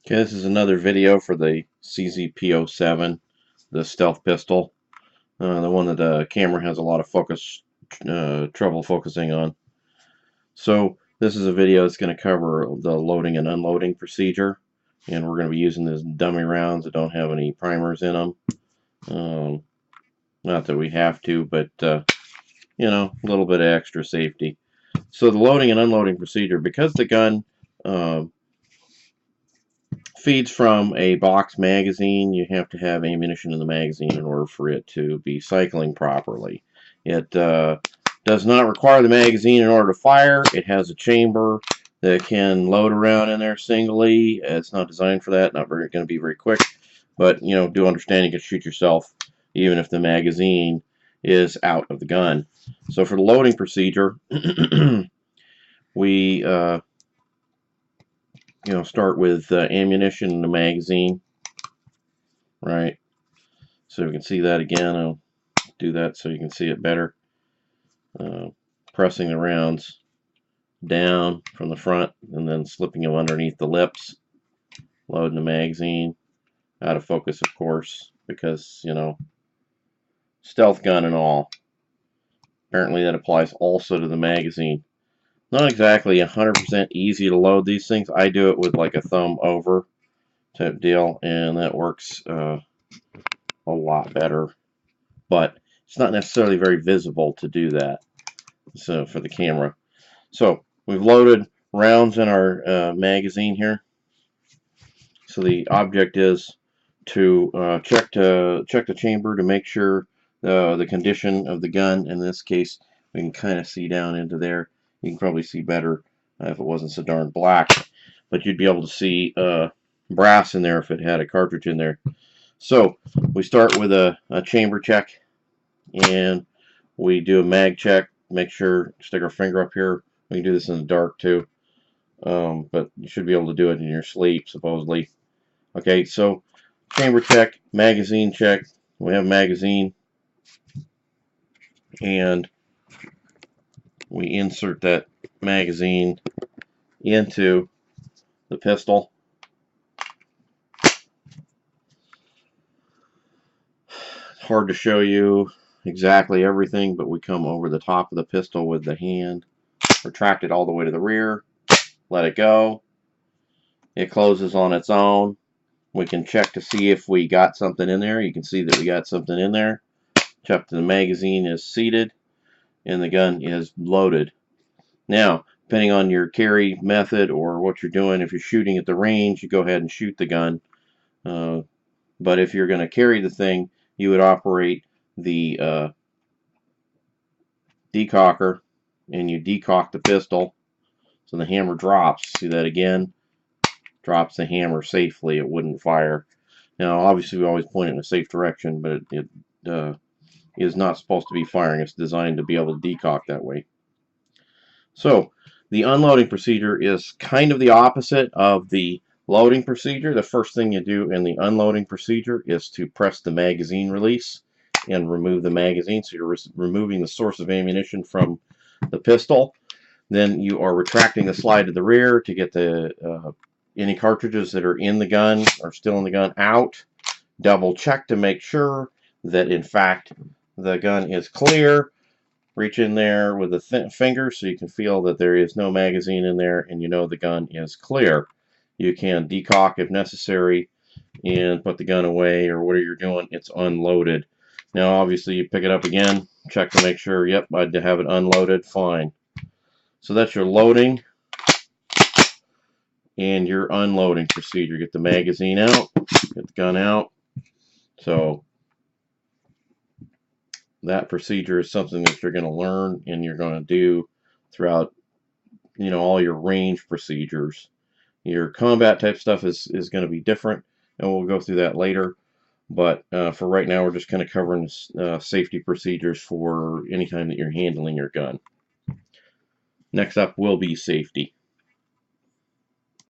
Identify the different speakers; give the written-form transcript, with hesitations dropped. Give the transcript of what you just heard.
Speaker 1: Okay, this is another video for the P07, the stealth pistol, the one that the camera has a lot of trouble focusing on. So this is a video that's going to cover the loading and unloading procedure, and we're going to be using these dummy rounds that don't have any primers in them. Not that we have to, but you know, a little bit of extra safety. So the loading and unloading procedure, because the gun feeds from a box magazine, you have to have ammunition in the magazine in order for it to be cycling properly. It does not require the magazine in order to fire. It has a chamber that can load around in there singly. It's not designed for that, not going to be very quick, but you know, do understand you can shoot yourself even if the magazine is out of the gun. So for the loading procedure, we start with ammunition in the magazine, right? So we can see that again. I'll do that so you can see it better. Pressing the rounds down from the front and then slipping them underneath the lips, loading the magazine. Out of focus, of course, because, you know, stealth gun and all. Apparently that applies also to the magazine. Not exactly 100% easy to load these things. I do it with like a thumb over type deal, and that works a lot better. But it's not necessarily very visible to do that. So for the camera. So we've loaded rounds in our magazine here. So the object is to check the chamber to make sure the condition of the gun. In this case, we can kind of see down into there. You can probably see better if it wasn't so darn black, but you'd be able to see brass in there if it had a cartridge in there. So we start with a chamber check, and we do a mag check. Make sure, stick our finger up here. We can do this in the dark too, but you should be able to do it in your sleep, supposedly. Okay, so chamber check, magazine check. We have magazine, and we insert that magazine into the pistol. It's hard to show you exactly everything, but we come over the top of the pistol with the hand, retract it all the way to the rear, let it go. It closes on its own. We can check to see if we got something in there. You can see that we got something in there. Check the magazine is seated and the gun is loaded. Now, depending on your carry method or what you're doing, if you're shooting at the range, you go ahead and shoot the gun. But if you're going to carry the thing, you would operate the decocker, and you decock the pistol so the hammer drops. See that again? Drops the hammer safely. It wouldn't fire. Now, obviously, we always point it in a safe direction, but it is not supposed to be firing. It's designed to be able to decock that way. So, the unloading procedure is kind of the opposite of the loading procedure. The first thing you do in the unloading procedure is to press the magazine release and remove the magazine. So you're removing the source of ammunition from the pistol. Then you are retracting the slide to the rear to get the any cartridges that are in the gun or still in the gun out. Double check to make sure that in fact the gun is clear. Reach in there with a finger so you can feel that there is no magazine in there and you know the gun is clear. You can decock if necessary and put the gun away, or whatever you're doing, it's unloaded. Now obviously you pick it up again, check to make sure, yep, I have it unloaded, fine. So that's your loading and your unloading procedure. Get the magazine out, get the gun out. So that procedure is something that you're going to learn and you're going to do throughout, you know, all your range procedures. Your combat type stuff is going to be different, and we'll go through that later. But for right now, we're just kind of covering safety procedures for any time that you're handling your gun. Next up will be safety.